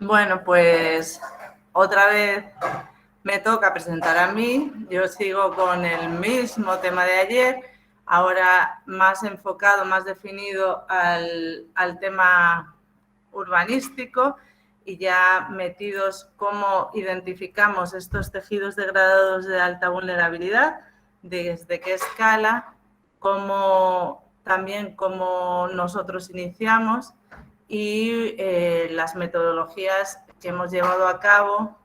Bueno, pues otra vez me toca presentar a mí. Yo sigo con el mismo tema de ayer, ahora más enfocado, más definido al tema urbanístico y ya metidos cómo identificamos estos tejidos degradados de alta vulnerabilidad, desde qué escala, también cómo nosotros iniciamos y las metodologías que hemos llevado a cabo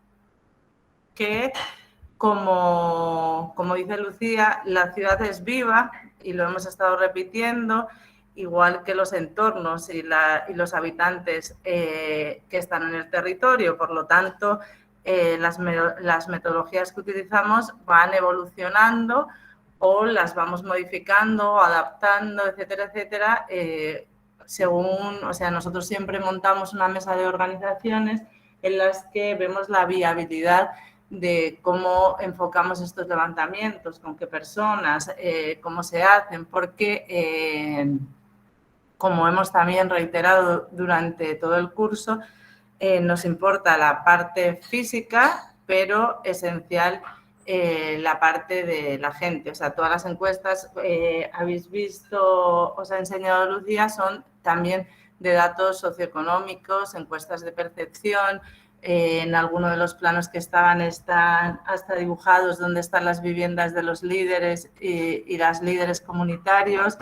que, como dice Lucía, la ciudad es viva y lo hemos estado repitiendo, igual que los entornos y los habitantes que están en el territorio. Por lo tanto, las metodologías que utilizamos van evolucionando o las vamos modificando, adaptando, etcétera, etcétera, según, o sea, nosotros siempre montamos una mesa de organizaciones en las que vemos la viabilidad de cómo enfocamos estos levantamientos, con qué personas, cómo se hacen, porque, como hemos también reiterado durante todo el curso, nos importa la parte física, pero esencial la parte de la gente. O sea, todas las encuestas, habéis visto, os ha enseñado Lucía, son también de datos socioeconómicos, encuestas de percepción. En alguno de los planos que están hasta dibujados dónde están las viviendas de los líderes y las líderes comunitarios,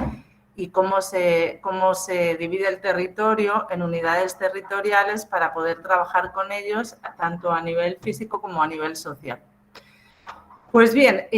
y cómo se divide el territorio en unidades territoriales para poder trabajar con ellos tanto a nivel físico como a nivel social. Pues bien,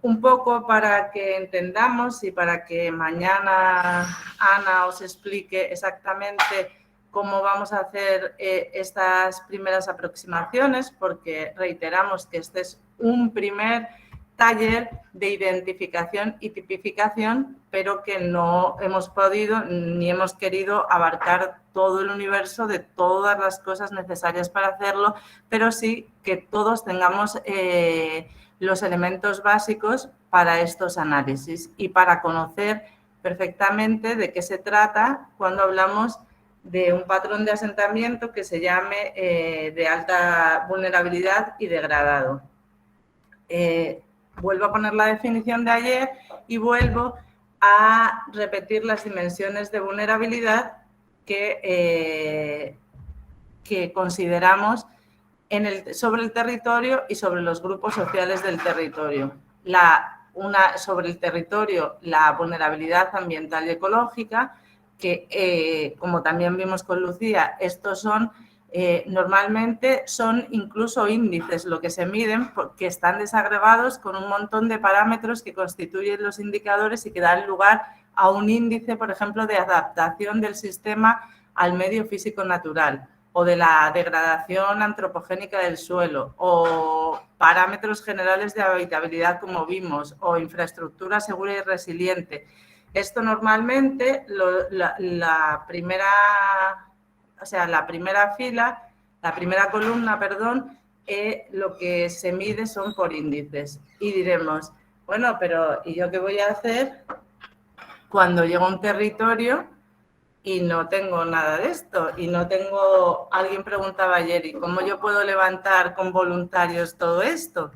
un poco para que entendamos y para que mañana Ana os explique exactamente cómo vamos a hacer estas primeras aproximaciones, porque reiteramos que este es un primer taller de identificación y tipificación, pero que no hemos podido ni hemos querido abarcar todo el universo de todas las cosas necesarias para hacerlo, pero sí que todos tengamos los elementos básicos para estos análisis y para conocer perfectamente de qué se trata cuando hablamos de un patrón de asentamiento que se llame de alta vulnerabilidad y degradado. Vuelvo a poner la definición de ayer y vuelvo a repetir las dimensiones de vulnerabilidad que consideramos sobre el territorio y sobre los grupos sociales del territorio. Sobre el territorio, la vulnerabilidad ambiental y ecológica, que como también vimos con Lucía, estos son normalmente son incluso índices lo que se miden, porque están desagregados con un montón de parámetros que constituyen los indicadores y que dan lugar a un índice, por ejemplo, de adaptación del sistema al medio físico natural, o de la degradación antropogénica del suelo, o parámetros generales de habitabilidad, como vimos, o infraestructura segura y resiliente. Esto normalmente, la primera columna, lo que se mide son por índices. Y diremos, bueno, pero ¿y yo qué voy a hacer cuando llego a un territorio y no tengo nada de esto? Y no tengo, alguien preguntaba ayer, ¿y cómo yo puedo levantar con voluntarios todo esto?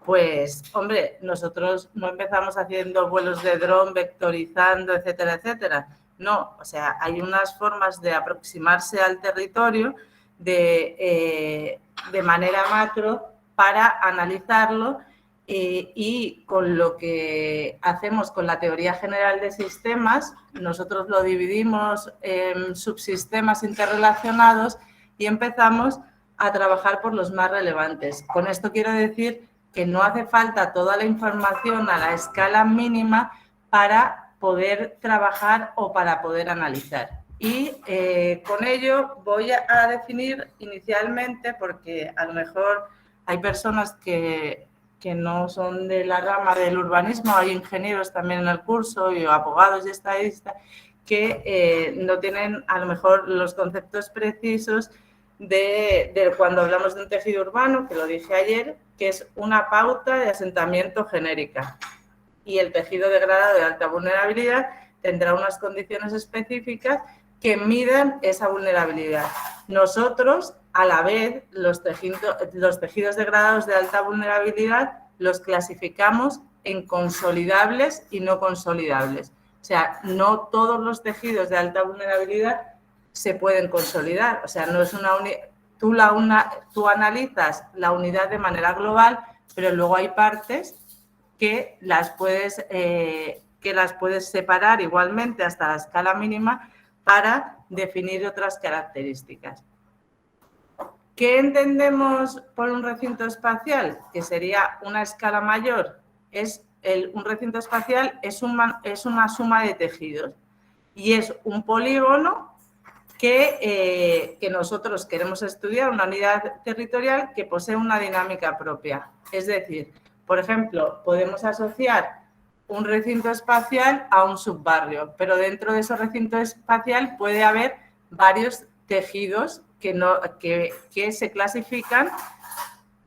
Pues, hombre, nosotros no empezamos haciendo vuelos de dron, vectorizando, etcétera, etcétera. No, o sea, hay unas formas de aproximarse al territorio de manera macro para analizarlo, y con lo que hacemos con la teoría general de sistemas, nosotros lo dividimos en subsistemas interrelacionados y empezamos a trabajar por los más relevantes. Con esto quiero decir que no hace falta toda la información a la escala mínima para poder trabajar o para poder analizar. Y con ello voy a definir inicialmente, porque a lo mejor hay personas que no son de la rama del urbanismo, hay ingenieros también en el curso y abogados y estadistas que no tienen a lo mejor los conceptos precisos de cuando hablamos de un tejido urbano, que lo dije ayer, que es una pauta de asentamiento genérica. Y el tejido degradado de alta vulnerabilidad tendrá unas condiciones específicas que miden esa vulnerabilidad. Nosotros, a la vez, los tejidos degradados de alta vulnerabilidad los clasificamos en consolidables y no consolidables. O sea, no todos los tejidos de alta vulnerabilidad se pueden consolidar. O sea, no es una unidad. Tú analizas la unidad de manera global, pero luego hay partes que las puedes separar igualmente hasta la escala mínima para definir otras características. ¿Qué entendemos por un recinto espacial? Que sería una escala mayor. Un recinto espacial es una suma de tejidos y es un polígono que nosotros queremos estudiar, una unidad territorial que posee una dinámica propia. Es decir, por ejemplo, podemos asociar un recinto espacial a un subbarrio, pero dentro de ese recinto espacial puede haber varios tejidos que se clasifican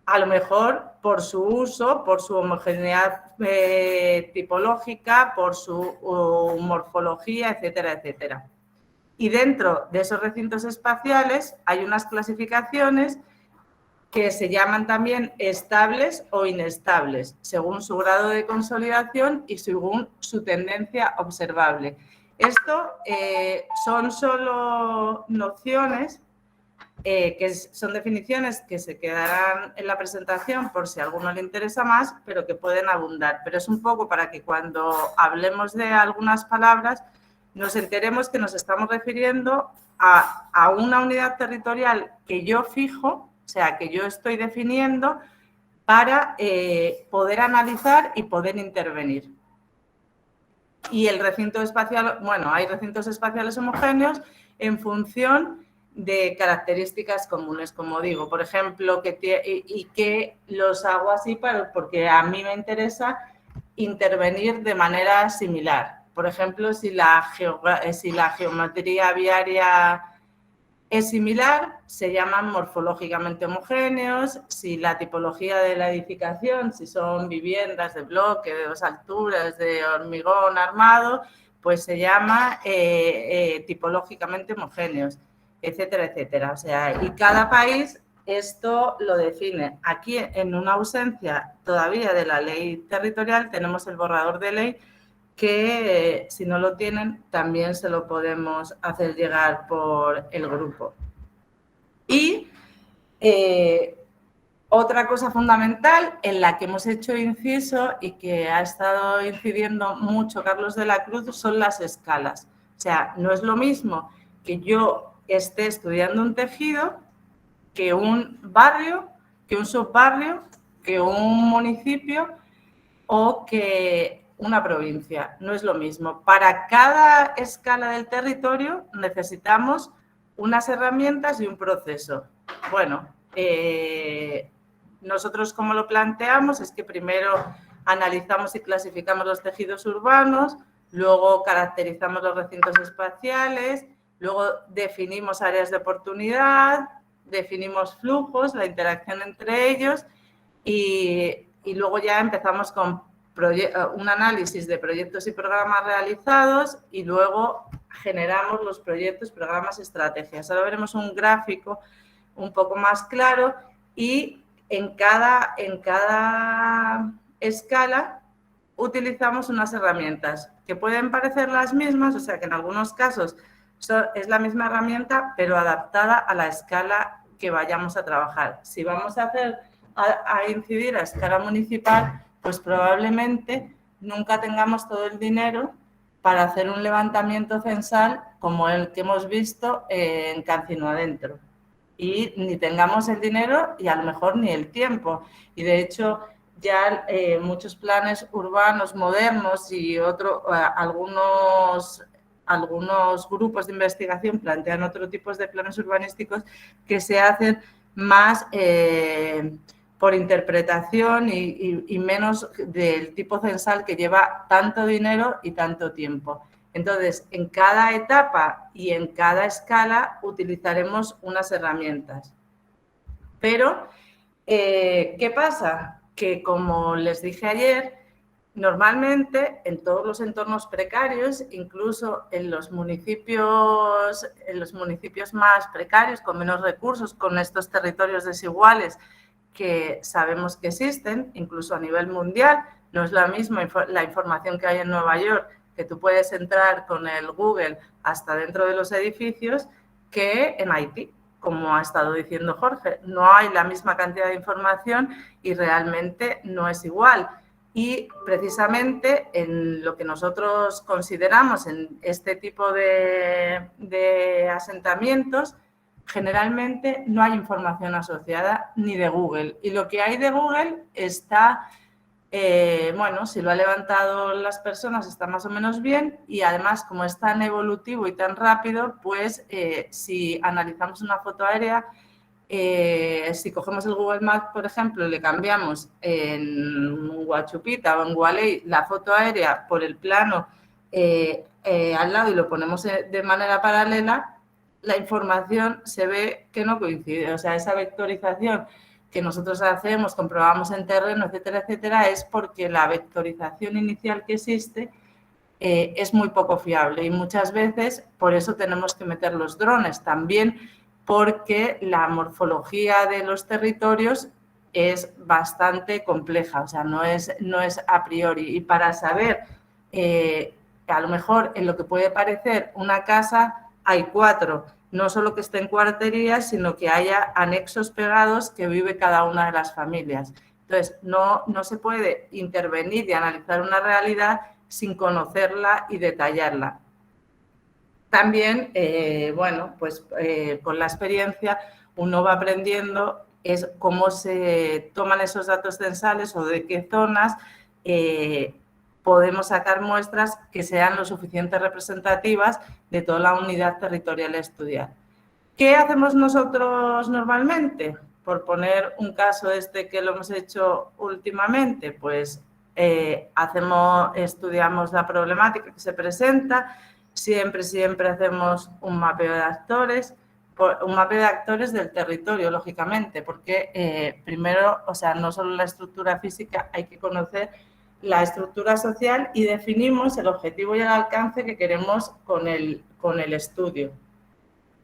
a lo mejor por su uso, por su homogeneidad tipológica, por su morfología, etcétera, etcétera. Y dentro de esos recintos espaciales hay unas clasificaciones que se llaman también estables o inestables, según su grado de consolidación y según su tendencia observable. Esto son solo nociones que son definiciones que se quedarán en la presentación por si a alguno le interesa más, pero que pueden abundar. Pero es un poco para que cuando hablemos de algunas palabras nos enteremos que nos estamos refiriendo a una unidad territorial que yo fijo, o sea, que yo estoy definiendo para poder analizar y poder intervenir. Y el recinto espacial, bueno, hay recintos espaciales homogéneos en función de características comunes, como digo, por ejemplo, que los hago así porque a mí me interesa intervenir de manera similar. Por ejemplo, si la geometría viaria es similar, se llaman morfológicamente homogéneos. Si la tipología de la edificación, si son viviendas de bloque, de 2 alturas, de hormigón armado, pues se llama tipológicamente homogéneos, etcétera, etcétera. O sea, y cada país esto lo define. Aquí, en una ausencia todavía de la ley territorial, tenemos el borrador de ley que si no lo tienen también se lo podemos hacer llegar por el grupo. Y otra cosa fundamental en la que hemos hecho inciso y que ha estado incidiendo mucho Carlos de la Cruz son las escalas. O sea, no es lo mismo que yo esté estudiando un tejido que un barrio, que un subbarrio, que un municipio o que una provincia. No es lo mismo. Para cada escala del territorio necesitamos unas herramientas y un proceso. Bueno, nosotros como lo planteamos es que primero analizamos y clasificamos los tejidos urbanos, luego caracterizamos los recintos espaciales, luego definimos áreas de oportunidad, definimos flujos, la interacción entre ellos y luego ya empezamos con un análisis de proyectos y programas realizados y luego generamos los proyectos, programas, estrategias. Ahora veremos un gráfico un poco más claro y en cada escala utilizamos unas herramientas que pueden parecer las mismas, o sea que en algunos casos es la misma herramienta, pero adaptada a la escala que vayamos a trabajar. Si vamos a incidir a escala municipal, pues probablemente nunca tengamos todo el dinero para hacer un levantamiento censal como el que hemos visto en Cancino Adentro. Y ni tengamos el dinero y a lo mejor ni el tiempo. Y de hecho ya muchos planes urbanos modernos y algunos grupos de investigación plantean otro tipo de planes urbanísticos que se hacen más por interpretación y menos del tipo censal que lleva tanto dinero y tanto tiempo. Entonces, en cada etapa y en cada escala utilizaremos unas herramientas. Pero, ¿qué pasa? Que, como les dije ayer, Normalmente, en todos los entornos precarios, incluso en los municipios más precarios, con menos recursos, con estos territorios desiguales que sabemos que existen, incluso a nivel mundial, no es la misma la información que hay en Nueva York, que tú puedes entrar con el Google hasta dentro de los edificios, que en Haití, como ha estado diciendo Jorge. No hay la misma cantidad de información y realmente no es igual. Y precisamente en lo que nosotros consideramos en este tipo de asentamientos, generalmente no hay información asociada ni de Google. Y lo que hay de Google está, bueno, si lo ha levantado las personas está más o menos bien, y además, como es tan evolutivo y tan rápido, pues si analizamos una foto aérea, si cogemos el Google Maps, por ejemplo, y le cambiamos en Huachupita o en Gualey la foto aérea por el plano al lado y lo ponemos de manera paralela, la información se ve que no coincide. O sea, esa vectorización que nosotros hacemos, comprobamos en terreno, etcétera, etcétera, es porque la vectorización inicial que existe es muy poco fiable, y muchas veces por eso tenemos que meter los drones también, porque la morfología de los territorios es bastante compleja, o sea, no es a priori. Y para saber, a lo mejor en lo que puede parecer una casa hay 4, no solo que estén cuarterías, sino que haya anexos pegados que vive cada una de las familias. Entonces, no se puede intervenir y analizar una realidad sin conocerla y detallarla. También, bueno, pues con la experiencia uno va aprendiendo es cómo se toman esos datos censales o de qué zonas podemos sacar muestras que sean lo suficientemente representativas de toda la unidad territorial a estudiar. ¿Qué hacemos nosotros normalmente? Por poner un caso que lo hemos hecho últimamente, pues estudiamos la problemática que se presenta, siempre hacemos un mapeo de actores del territorio, lógicamente, porque primero, o sea, no solo la estructura física, hay que conocer la estructura social y definimos el objetivo y el alcance que queremos con el estudio.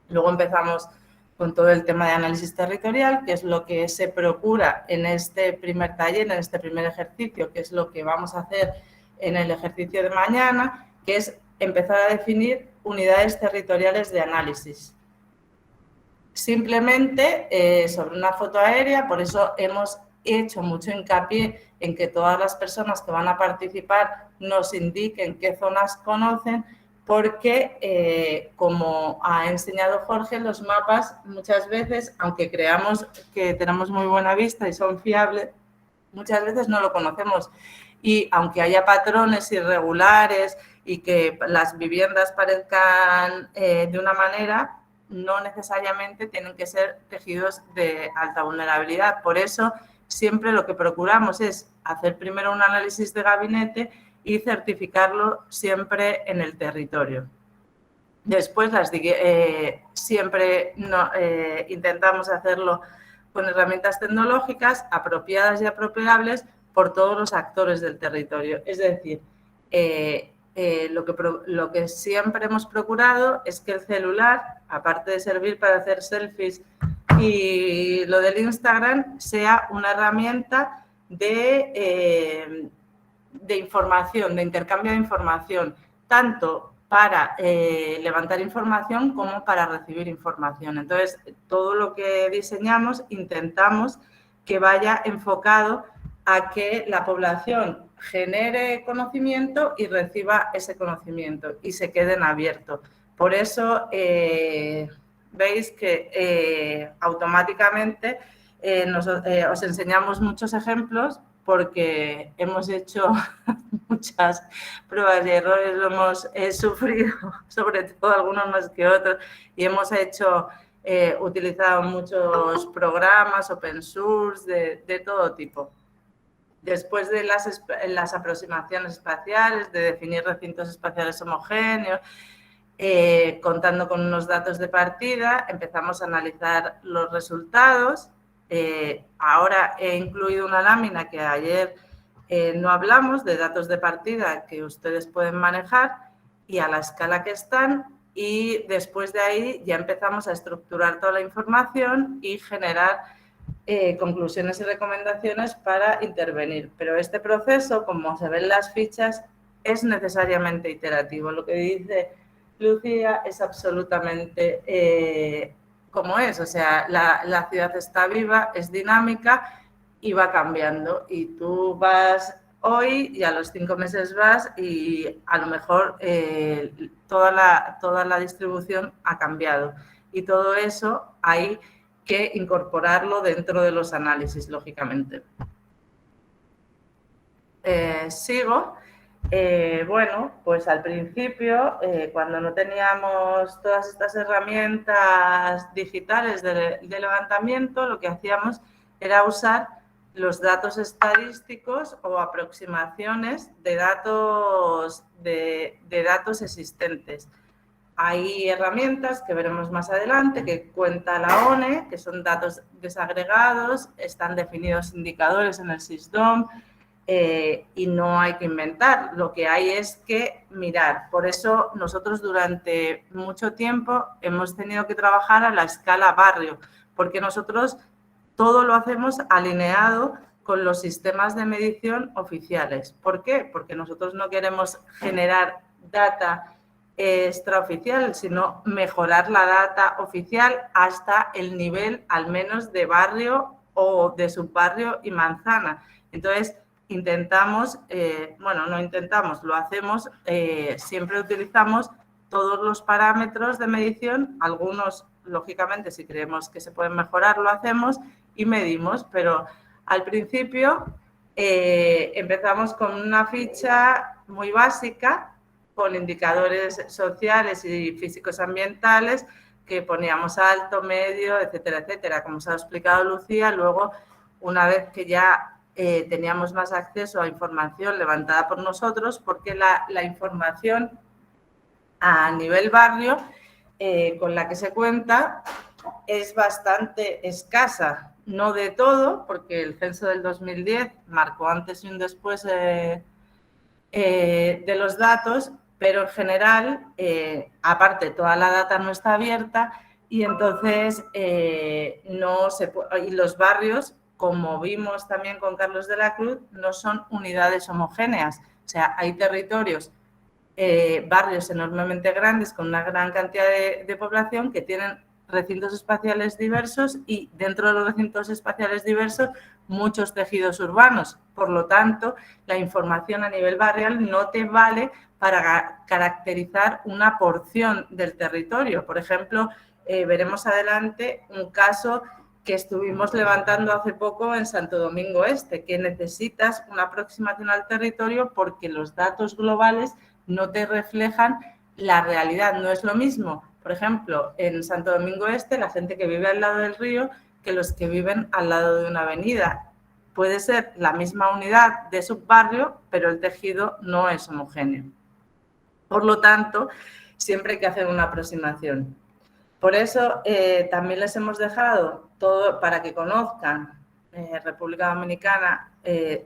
Luego empezamos con todo el tema de análisis territorial, que es lo que se procura en este primer taller, en este primer ejercicio, que es lo que vamos a hacer en el ejercicio de mañana, que es empezar a definir unidades territoriales de análisis. Simplemente sobre una foto aérea, por eso hemos hecho mucho hincapié en que todas las personas que van a participar nos indiquen qué zonas conocen, porque, como ha enseñado Jorge, los mapas muchas veces, aunque creamos que tenemos muy buena vista y son fiables, muchas veces no lo conocemos. Y aunque haya patrones irregulares y que las viviendas parezcan de una manera, no necesariamente tienen que ser tejidos de alta vulnerabilidad. Por eso, siempre lo que procuramos es hacer primero un análisis de gabinete y certificarlo siempre en el territorio. Después, siempre intentamos hacerlo con herramientas tecnológicas apropiadas y apropiables por todos los actores del territorio. Es decir, lo que siempre hemos procurado es que el celular, aparte de servir para hacer selfies y lo del Instagram, sea una herramienta de información, de intercambio de información, tanto para levantar información como para recibir información. Entonces, todo lo que diseñamos intentamos que vaya enfocado a que la población genere conocimiento y reciba ese conocimiento y se queden abiertos. Por eso veis que automáticamente os enseñamos muchos ejemplos, porque hemos hecho muchas pruebas y errores, lo hemos sufrido, sobre todo algunos más que otros, y hemos utilizado muchos programas, open source, de todo tipo. Después de las aproximaciones espaciales, de definir recintos espaciales homogéneos, contando con unos datos de partida, empezamos a analizar los resultados. Ahora he incluido una lámina que ayer no hablamos de datos de partida que ustedes pueden manejar y a la escala que están, y después de ahí ya empezamos a estructurar toda la información y generar conclusiones y recomendaciones para intervenir. Pero este proceso, como se ven las fichas, es necesariamente iterativo. Lo que dice Lucía es absolutamente como es. O sea, la ciudad está viva, es dinámica y va cambiando. Y tú vas hoy y a los 5 meses vas y a lo mejor toda la distribución ha cambiado. Y todo eso hay que incorporarlo dentro de los análisis, lógicamente. Sigo. Bueno, pues al principio, cuando no teníamos todas estas herramientas digitales de levantamiento, lo que hacíamos era usar los datos estadísticos o aproximaciones de datos existentes. Hay herramientas que veremos más adelante que cuenta la ONE, que son datos desagregados, están definidos indicadores en el SysDom y no hay que inventar. Lo que hay es que mirar. Por eso nosotros durante mucho tiempo hemos tenido que trabajar a la escala barrio, porque nosotros todo lo hacemos alineado con los sistemas de medición oficiales. ¿Por qué? Porque nosotros no queremos generar data extraoficial, sino mejorar la data oficial hasta el nivel al menos de barrio o de subbarrio y manzana. Entonces, intentamos, bueno, no intentamos, lo hacemos, siempre utilizamos todos los parámetros de medición, algunos, lógicamente, si creemos que se pueden mejorar, lo hacemos y medimos, pero al principio empezamos con una ficha muy básica, con indicadores sociales y físicos ambientales que poníamos alto, medio, etcétera, etcétera. Como os ha explicado Lucía, luego, una vez que ya teníamos más acceso a información levantada por nosotros, porque la información a nivel barrio con la que se cuenta es bastante escasa. No de todo, porque el censo del 2010 marcó antes y un después de los datos, pero en general, aparte, toda la data no está abierta y entonces no se puede, y los barrios, como vimos también con Carlos de la Cruz, no son unidades homogéneas. O sea, hay territorios, barrios enormemente grandes con una gran cantidad de población que tienen recintos espaciales diversos y dentro de los recintos espaciales diversos muchos tejidos urbanos. Por lo tanto, la información a nivel barrial no te vale para caracterizar una porción del territorio. Por ejemplo, veremos adelante un caso que estuvimos levantando hace poco en Santo Domingo Este, que necesitas una aproximación al territorio porque los datos globales no te reflejan la realidad. No es lo mismo, por ejemplo, en Santo Domingo Este, la gente que vive al lado del río que los que viven al lado de una avenida. Puede ser la misma unidad de subbarrio, pero el tejido no es homogéneo. Por lo tanto, siempre hay que hacer una aproximación. Por eso también les hemos dejado todo para que conozcan. República Dominicana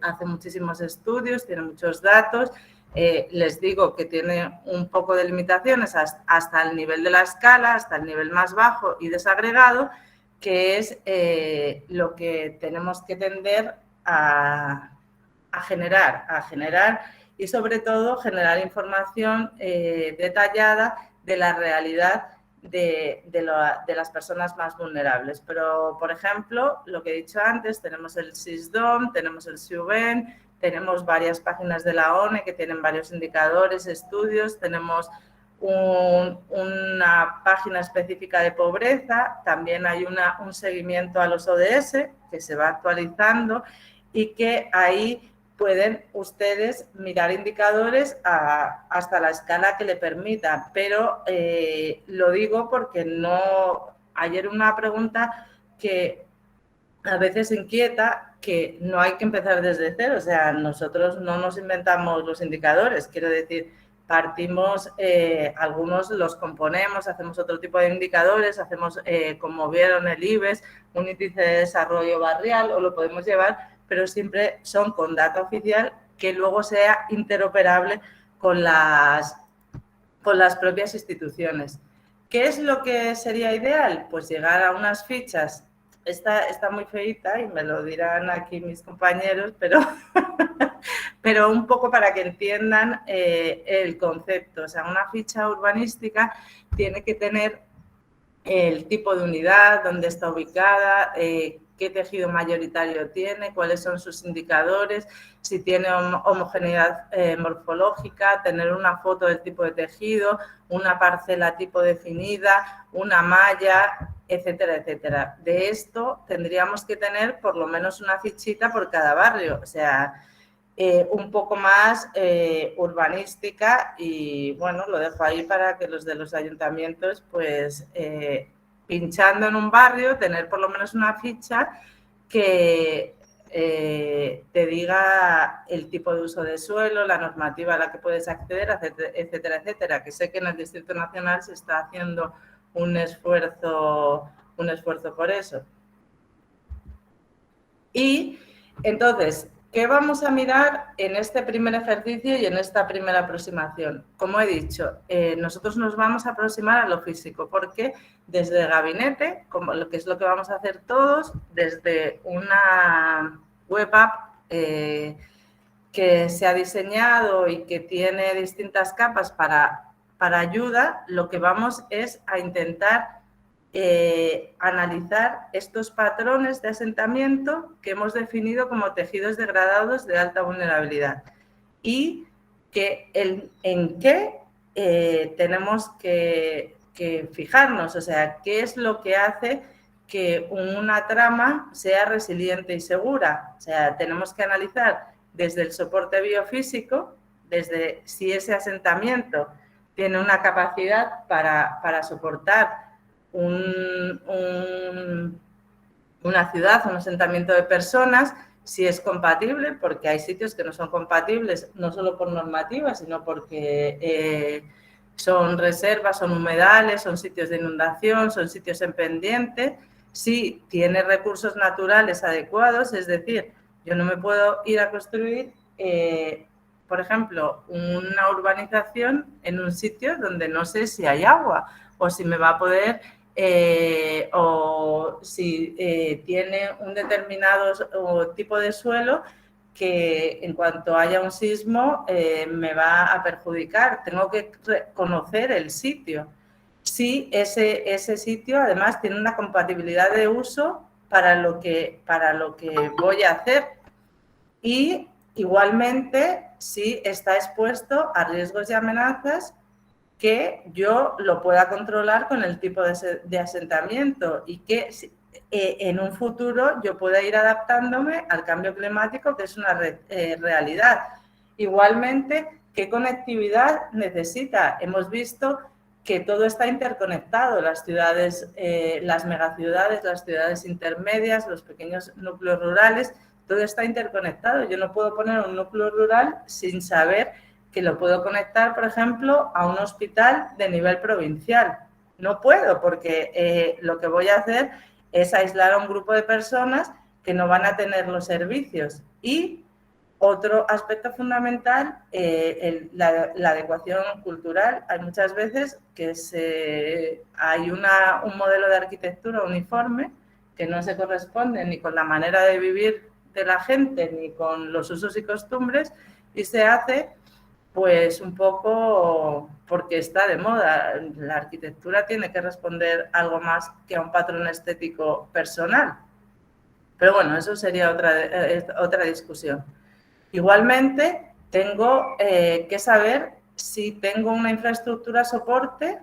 hace muchísimos estudios, tiene muchos datos. Les digo que tiene un poco de limitaciones hasta el nivel de la escala, hasta el nivel más bajo y desagregado, que es lo que tenemos que tender a generar y sobre todo generar información detallada de la realidad de las personas más vulnerables. Pero, por ejemplo, lo que he dicho antes, tenemos el SysDom, tenemos el SIUBEN, tenemos varias páginas de la ONE que tienen varios indicadores, estudios, tenemos una página específica de pobreza, también hay un seguimiento a los ODS que se va actualizando y que ahí pueden ustedes mirar indicadores hasta la escala que le permita, pero lo digo porque ayer una pregunta que a veces inquieta, que no hay que empezar desde cero, o sea, nosotros no nos inventamos los indicadores, quiero decir, partimos, algunos los componemos, hacemos otro tipo de indicadores, hacemos, como vieron el IBEX, un índice de desarrollo barrial, o lo podemos llevar pero siempre son con data oficial que luego sea interoperable con las propias instituciones. ¿Qué es lo que sería ideal? Pues llegar a unas fichas. Está muy feita y me lo dirán aquí mis compañeros, pero un poco para que entiendan el concepto. O sea, una ficha urbanística tiene que tener el tipo de unidad, dónde está ubicada, qué tejido mayoritario tiene, cuáles son sus indicadores, si tiene homogeneidad morfológica, tener una foto del tipo de tejido, una parcela tipo definida, una malla, etcétera, etcétera. De esto tendríamos que tener por lo menos una fichita por cada barrio, o sea, un poco más urbanística y, bueno, lo dejo ahí para que los de los ayuntamientos, pues, pinchando en un barrio, tener por lo menos una ficha que te diga el tipo de uso de suelo, la normativa a la que puedes acceder, etcétera, etcétera, que sé que en el Distrito Nacional se está haciendo un esfuerzo por eso. Y entonces, ¿qué vamos a mirar en este primer ejercicio y en esta primera aproximación? Como he dicho, nosotros nos vamos a aproximar a lo físico, porque desde el gabinete, como lo que es lo que vamos a hacer todos, desde una web app que se ha diseñado y que tiene distintas capas para ayuda, lo que vamos es a intentar analizar estos patrones de asentamiento que hemos definido como tejidos degradados de alta vulnerabilidad y que en qué tenemos que fijarnos, o sea, qué es lo que hace que una trama sea resiliente y segura. O sea, tenemos que analizar desde el soporte biofísico, desde si ese asentamiento tiene una capacidad para soportar una ciudad, un asentamiento de personas, si es compatible, porque hay sitios que no son compatibles, no solo por normativa, sino porque son reservas, son humedales, son sitios de inundación, son sitios en pendiente, si tiene recursos naturales adecuados, es decir, yo no me puedo ir a construir, por ejemplo, una urbanización en un sitio donde no sé si hay agua o si me va a poder o si tiene un determinado tipo de suelo que en cuanto haya un sismo me va a perjudicar. Tengo que conocer el sitio. Si ese sitio además tiene una compatibilidad de uso para lo que voy a hacer. Y igualmente si está expuesto a riesgos y amenazas que yo lo pueda controlar con el tipo de asentamiento y que en un futuro yo pueda ir adaptándome al cambio climático, que es una realidad. Igualmente, ¿qué conectividad necesita? Hemos visto que todo está interconectado, las ciudades, las megaciudades, las ciudades intermedias, los pequeños núcleos rurales, todo está interconectado. Yo no puedo poner un núcleo rural sin saber que lo puedo conectar, por ejemplo, a un hospital de nivel provincial. No puedo, porque lo que voy a hacer es aislar a un grupo de personas que no van a tener los servicios. Y otro aspecto fundamental, la adecuación cultural. Hay muchas veces que hay un modelo de arquitectura uniforme que no se corresponde ni con la manera de vivir de la gente ni con los usos y costumbres y se hace pues un poco porque está de moda. La arquitectura tiene que responder algo más que a un patrón estético personal. Pero bueno, eso sería otra discusión. Igualmente, tengo que saber si tengo una infraestructura soporte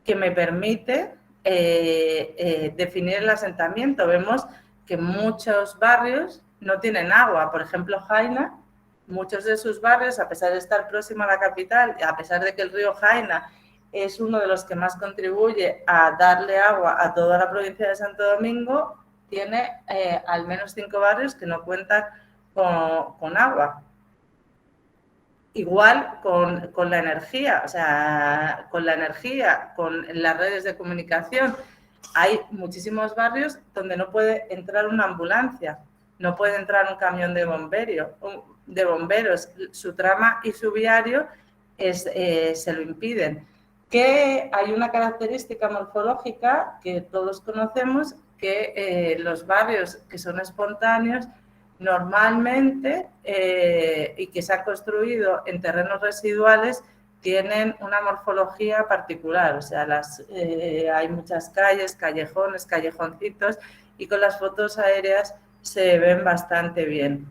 que me permite definir el asentamiento. Vemos que muchos barrios no tienen agua. Por ejemplo, Jaina, muchos de sus barrios, a pesar de estar próximo a la capital, a pesar de que el río Jaina es uno de los que más contribuye a darle agua a toda la provincia de Santo Domingo, tiene al menos 5 barrios que no cuentan con agua. Igual con la energía, o sea, con las redes de comunicación. Hay muchísimos barrios donde no puede entrar una ambulancia. no puede entrar un camión de bomberos. Su trama y su viario se lo impiden. Que hay una característica morfológica que todos conocemos, que los barrios que son espontáneos normalmente y que se han construido en terrenos residuales tienen una morfología particular, o sea, hay muchas calles, callejones, callejoncitos, y con las fotos aéreas se ven bastante bien.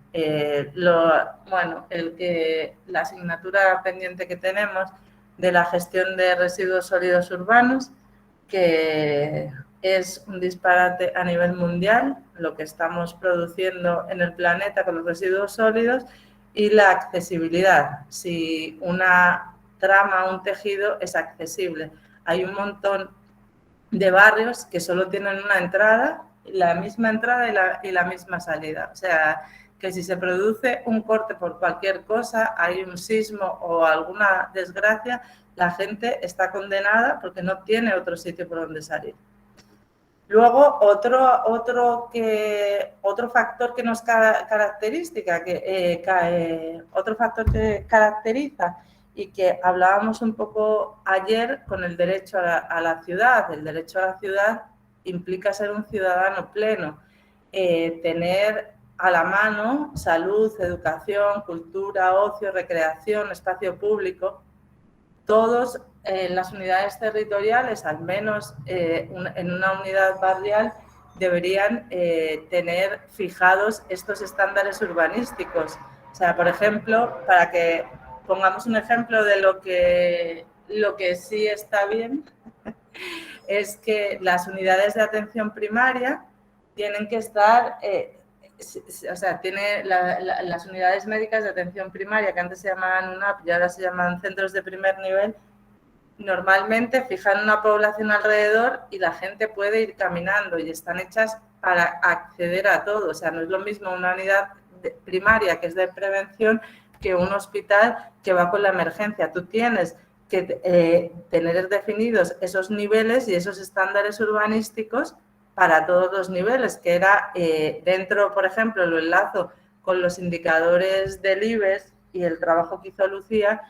La asignatura pendiente que tenemos de la gestión de residuos sólidos urbanos, que es un disparate a nivel mundial, lo que estamos produciendo en el planeta con los residuos sólidos, y la accesibilidad. Si una trama, un tejido es accesible. Hay un montón de barrios que solo tienen una entrada, la misma entrada y la misma salida. O sea, que si se produce un corte por cualquier cosa, hay un sismo o alguna desgracia, la gente está condenada porque no tiene otro sitio por donde salir. Luego, otro factor que nos caracteriza y que hablábamos un poco ayer con el derecho a la ciudad. El derecho a la ciudad implica ser un ciudadano pleno, tener a la mano salud, educación, cultura, ocio, recreación, espacio público. Todos en las unidades territoriales, al menos en una unidad barrial, deberían tener fijados estos estándares urbanísticos. O sea, por ejemplo, para que pongamos un ejemplo de lo que sí está bien, es que las unidades de atención primaria tienen que estar, las unidades médicas de atención primaria, que antes se llamaban UNAP y ahora se llaman centros de primer nivel, normalmente fijan una población alrededor y la gente puede ir caminando y están hechas para acceder a todo. O sea, no es lo mismo una unidad primaria que es de prevención que un hospital que va con la emergencia. Tú tienes que tener definidos esos niveles y esos estándares urbanísticos para todos los niveles, que era dentro, por ejemplo, lo enlazo con los indicadores del IBEX y el trabajo que hizo Lucía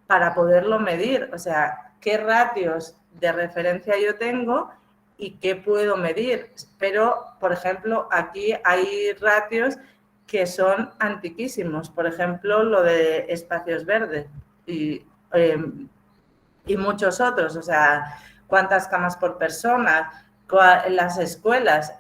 para poderlo medir, o sea, qué ratios de referencia yo tengo y qué puedo medir. Pero, por ejemplo, aquí hay ratios que son antiquísimos, por ejemplo, lo de espacios verdes y muchos otros, o sea, cuántas camas por persona, en las escuelas.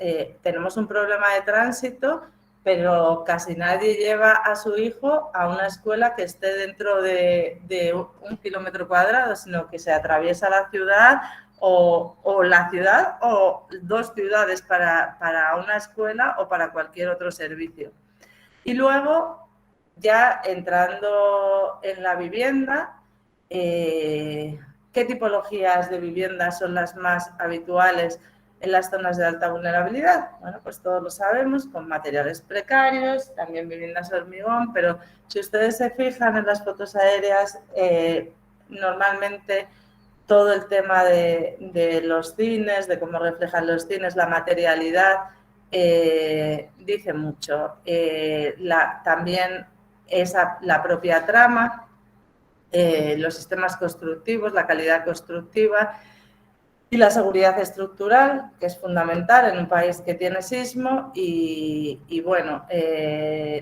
Tenemos un problema de tránsito, pero casi nadie lleva a su hijo a una escuela que esté dentro de 1 kilómetro cuadrado, sino que se atraviesa la ciudad o la ciudad o 2 ciudades para una escuela o para cualquier otro servicio. Y luego, ya entrando en la vivienda, ¿qué tipologías de viviendas son las más habituales en las zonas de alta vulnerabilidad? Bueno, pues todos lo sabemos, con materiales precarios, también viviendas de hormigón, pero si ustedes se fijan en las fotos aéreas, normalmente todo el tema de los cines, de cómo reflejan los cines, la materialidad, dice mucho. También la propia trama, los sistemas constructivos, la calidad constructiva y la seguridad estructural, que es fundamental en un país que tiene sismo, y bueno,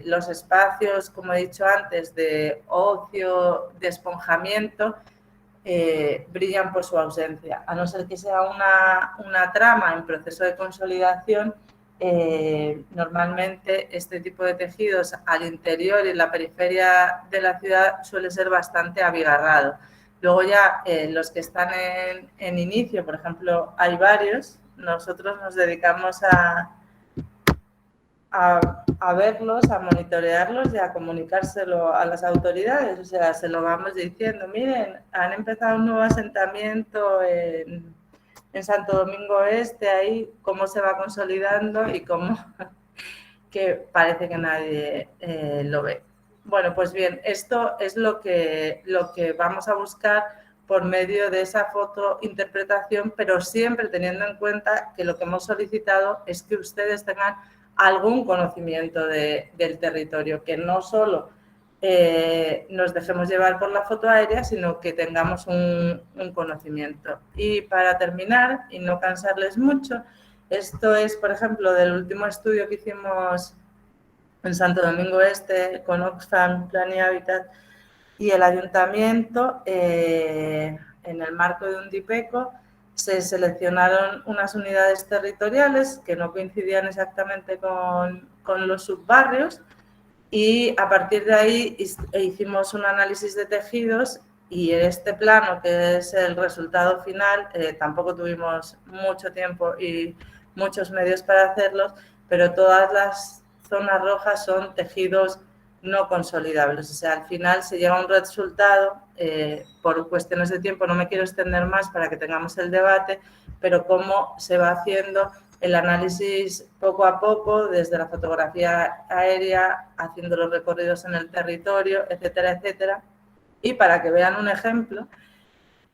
los espacios, como he dicho antes, de ocio, de esponjamiento, brillan por su ausencia. A no ser que sea una trama en proceso de consolidación, normalmente este tipo de tejidos al interior y en la periferia de la ciudad suele ser bastante abigarrado. Luego ya los que están en inicio, por ejemplo, hay varios, nosotros nos dedicamos a verlos, a monitorearlos y a comunicárselo a las autoridades. O sea, se lo vamos diciendo, miren, han empezado un nuevo asentamiento en Santo Domingo Este, ahí cómo se va consolidando y cómo que parece que nadie lo ve. Bueno, pues bien, esto es lo que vamos a buscar por medio de esa fotointerpretación, pero siempre teniendo en cuenta que lo que hemos solicitado es que ustedes tengan algún conocimiento del territorio, que no solo nos dejemos llevar por la foto aérea, sino que tengamos un conocimiento. Y para terminar, y no cansarles mucho, esto es, por ejemplo, del último estudio que hicimos en Santo Domingo Este con Oxfam, Plan y Hábitat y el Ayuntamiento, en el marco de un DIPECO, se seleccionaron unas unidades territoriales que no coincidían exactamente con los subbarrios, y a partir de ahí hicimos un análisis de tejidos, y en este plano, que es el resultado final, tampoco tuvimos mucho tiempo y muchos medios para hacerlos, pero todas las zonas rojas son tejidos no consolidables. O sea, al final se llega a un resultado, por cuestiones de tiempo no me quiero extender más para que tengamos el debate, pero cómo se va haciendo el análisis poco a poco, desde la fotografía aérea, haciendo los recorridos en el territorio, etcétera, etcétera. Y para que vean un ejemplo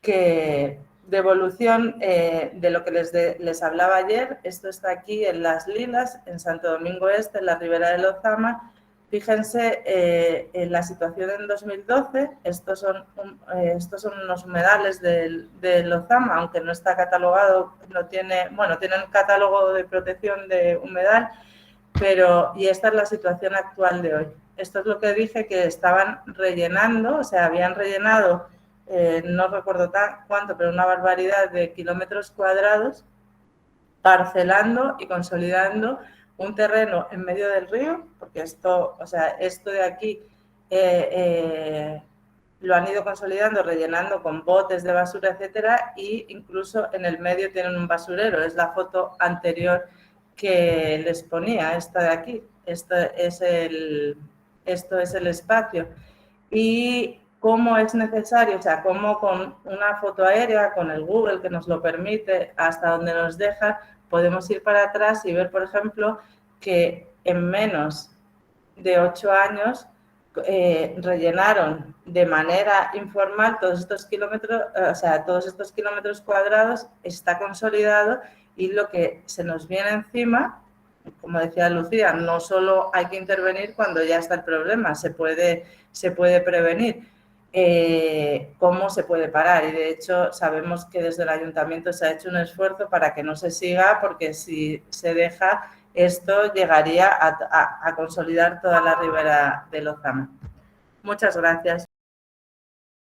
de evolución de lo que les hablaba ayer, esto está aquí en Las Lilas, en Santo Domingo Este, en la ribera de Lozama. Fíjense en la situación en 2012, estos son unos humedales de Lozama, aunque no está catalogado, tienen catálogo de protección de humedal, y esta es la situación actual de hoy. Esto es lo que dije, que estaban rellenando, o sea, habían rellenado, no recuerdo cuánto, pero una barbaridad de kilómetros cuadrados, parcelando y consolidando un terreno en medio del río, porque esto de aquí lo han ido consolidando, rellenando con botes de basura, etcétera, y incluso en el medio tienen un basurero. Es la foto anterior que les ponía, esta de aquí. Esto es el espacio. Y cómo es necesario, o sea, cómo con una foto aérea, con el Google que nos lo permite, hasta donde nos deja, podemos ir para atrás y ver, por ejemplo, que en menos de 8 años rellenaron de manera informal todos estos kilómetros, todos estos kilómetros cuadrados, está consolidado, y lo que se nos viene encima, como decía Lucía, no solo hay que intervenir cuando ya está el problema, se puede prevenir. ¿Cómo se puede parar? Y de hecho sabemos que desde el Ayuntamiento se ha hecho un esfuerzo para que no se siga, porque si se deja, esto llegaría a consolidar toda la ribera de Lozama. Muchas gracias.